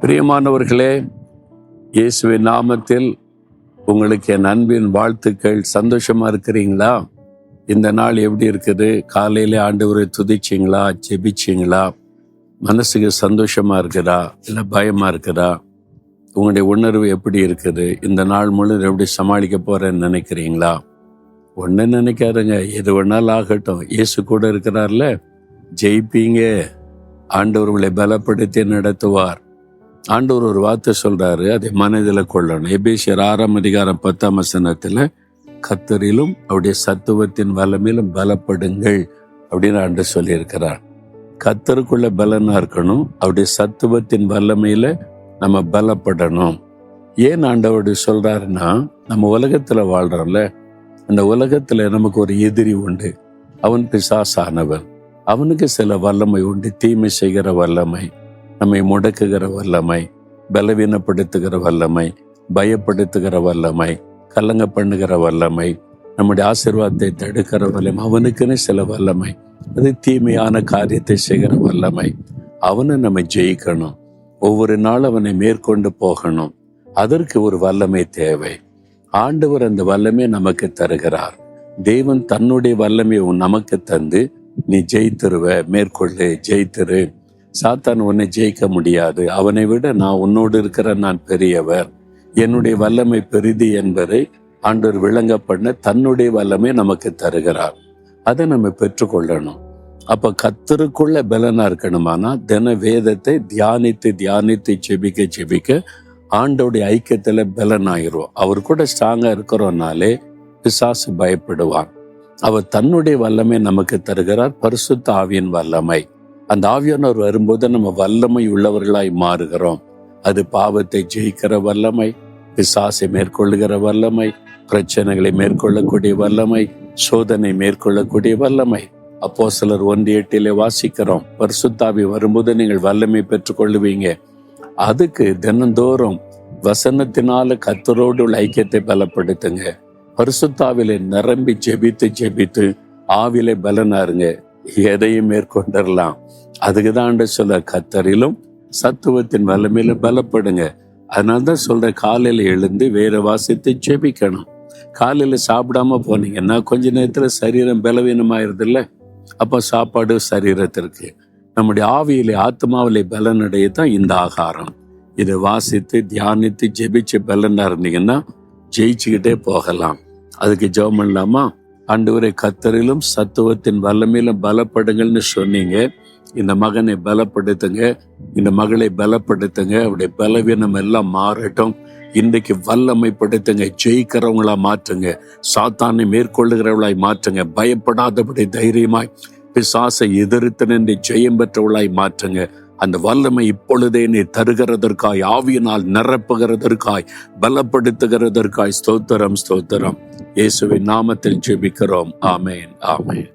பிரியமானவர்களே, இயேசுவின் நாமத்தில் உங்களுக்கு என் அன்பின் வாழ்த்துக்கள். சந்தோஷமா இருக்கிறீங்களா? இந்த நாள் எப்படி இருக்குது? காலையில ஆண்டவரை துதிச்சிங்களா? ஜெபிச்சிங்களா? மனசுக்கு சந்தோஷமா இருக்குதா இல்லை பயமா இருக்குதா? உங்களுடைய உணர்வு எப்படி இருக்குது? இந்த நாள் முழு எப்படி சமாளிக்க போறேன்னு நினைக்கிறீங்களா? ஒண்ணு நினைக்காதுங்க, எது வேணாலும் ஆகட்டும். இயேசு கூட இருக்கிறார்ல, ஜெயிப்பீங்க. ஆண்டவர் உங்களை பலப்படுத்தி நடத்துவார். ஆண்டவர் ஒரு வார்த்தை சொல்றாரு, அதை மனதில் கொள்ளணும். எபேசியர் 6:10 கர்த்தரிலும் அவருடைய சத்துவத்தின் வல்லமையிலும் பலப்படுங்கள் அப்படின்னு ஆண்டு சொல்லியிருக்கிறார். கர்த்தருக்குள்ள பலனா இருக்கணும், அவருடைய சத்துவத்தின் வல்லமையில நம்ம பலப்படணும். ஏன் ஆண்டவர் சொல்றாருன்னா, நம்ம உலகத்துல வாழ்றோம்ல, அந்த உலகத்துல நமக்கு ஒரு எதிரி உண்டு. அவன் பிசாசானவன். அவனுக்கு சில வல்லமை உண்டு. தீமை செய்கிற வல்லமை, நம்மை முடக்குகிற வல்லமை, பலவீனப்படுத்துகிற வல்லமை, பயப்படுத்துகிற வல்லமை, கலங்க பண்ணுகிற வல்லமை, நம்முடைய ஆசீர்வாதத்தை தடுக்கிற வல்லமை. அவனுக்குன்னு சில வல்லமை, அது தீமையான காரியத்தை செய்கிற வல்லமை. அவனை நம்ம ஜெயிக்கணும். ஒவ்வொரு நாள் அவனை மேற்கொண்டு போகணும். அதற்கு ஒரு வல்லமை தேவை. ஆண்டவர் அந்த வல்லமை நமக்கு தருகிறார். தேவன் தன்னுடைய வல்லமையை நமக்கு தந்து, நீ ஜெயித்திருவ, மேற்கொள்ளு, ஜெயித்திரு. சாத்தான் உன்னை ஜெயிக்க முடியாது. அவனை விட நான் உன்னோடு இருக்கிற நான் பெரியவர், என்னுடைய வல்லமை பெரிது என்பதை ஆண்டவர் விளங்க பண்ண தன்னுடைய வல்லமை நமக்கு தருகிறார். அதை நம்ம பெற்றுக்கொள்ளணும். அப்ப கர்த்தருக்குள்ள பலனா இருக்கணுமானா, தின வேதத்தை தியானித்து தியானித்து ஜெபிக்க ஆண்டோடைய ஐக்கியத்துல பலனாயிரும். அவர் கூட ஸ்ட்ராங்கா இருக்கிறோம்னாலே பிசாசு பயப்படுவான். அவர் தன்னுடைய வல்லமை நமக்கு தருகிறார், பரிசுத்த ஆவியின் வல்லமை. அந்த ஆவியானவர் வரும்போது நம்ம வல்லமை உள்ளவர்களாய் மாறுகிறோம். அது பாவத்தை ஜெயிக்கிற வல்லமை, பிசாசை மேற்கொள்ளுகிற வல்லமை, பிரச்சனைகளை மேற்கொள்ளக்கூடிய வல்லமை, சோதனை மேற்கொள்ளக்கூடிய வல்லமை. அப்போஸ்தலர் 1:8 வாசிக்கிறோம், பரிசுத்த ஆவி வரும்போது நீங்கள் வல்லமை பெற்றுக் கொள்ளுவீங்க. அதுக்கு தினந்தோறும் வசனத்தினால கர்த்தரோடு உள்ள ஐக்கியத்தை பலப்படுத்துங்க. பரிசுத்த ஆவியிலே நிரம்பி ஜெபித்து ஆவிலே பலனாருங்க, எதையும் மேற்கொண்டரலாம். அதுக்குதான் சொல்ல, கர்த்தரிலும் சத்துவத்தின் வல்லமையில பலப்படுங்க. அதனால்தான் சொல்ற, காலையில எழுந்து வேற வாசித்து ஜெபிக்கணும். காலையில சாப்பிடாம போனீங்கன்னா கொஞ்ச நேரத்துல சரீரம் பலவீனமாயிருது இல்ல. அப்ப சாப்பாடு சரீரத்திற்கு, நம்முடைய ஆவியிலே ஆத்மாவிலே பலனடைய தான் இந்த ஆகாரம். இதை வாசித்து தியானித்து ஜெபிச்சு பலனா இருந்தீங்கன்னா ஜெயிச்சுக்கிட்டே போகலாம். அதுக்கு ஜெபம் பண்ணலாமா? ஆண்டவரே, கர்த்தரிலும் சத்துவத்தின் வல்லமையிலும் பலப்படுங்கள்னு சொன்னீங்க. இந்த மகனை பலப்படுத்துங்க, இந்த மகளை பலப்படுத்துங்க. அவருடைய பலவீனம் எல்லாம் மாறட்டும். இன்றைக்கு வல்லமைப்படுத்துங்க, ஜெயிக்கிறவங்களா மாற்றுங்க, சாத்தானை மேற்கொள்ளுகிறவளாய் மாற்றுங்க, பயப்படாதபடி தைரியமாய் பிசாசை எதிர்த்து நின்று ஜெயம் பெற்றவளாய் மாற்றுங்க. அந்த வல்லமை இப்பொழுதே நீ தருகிறதற்காய், ஆவியினால் நிரப்புகிறதற்காய், பலப்படுத்துகிறதற்காய் ஸ்தோத்திரம். இயேசுவின் நாமத்தில் ஜெபிக்கிறோம். ஆமேன், ஆமேன்.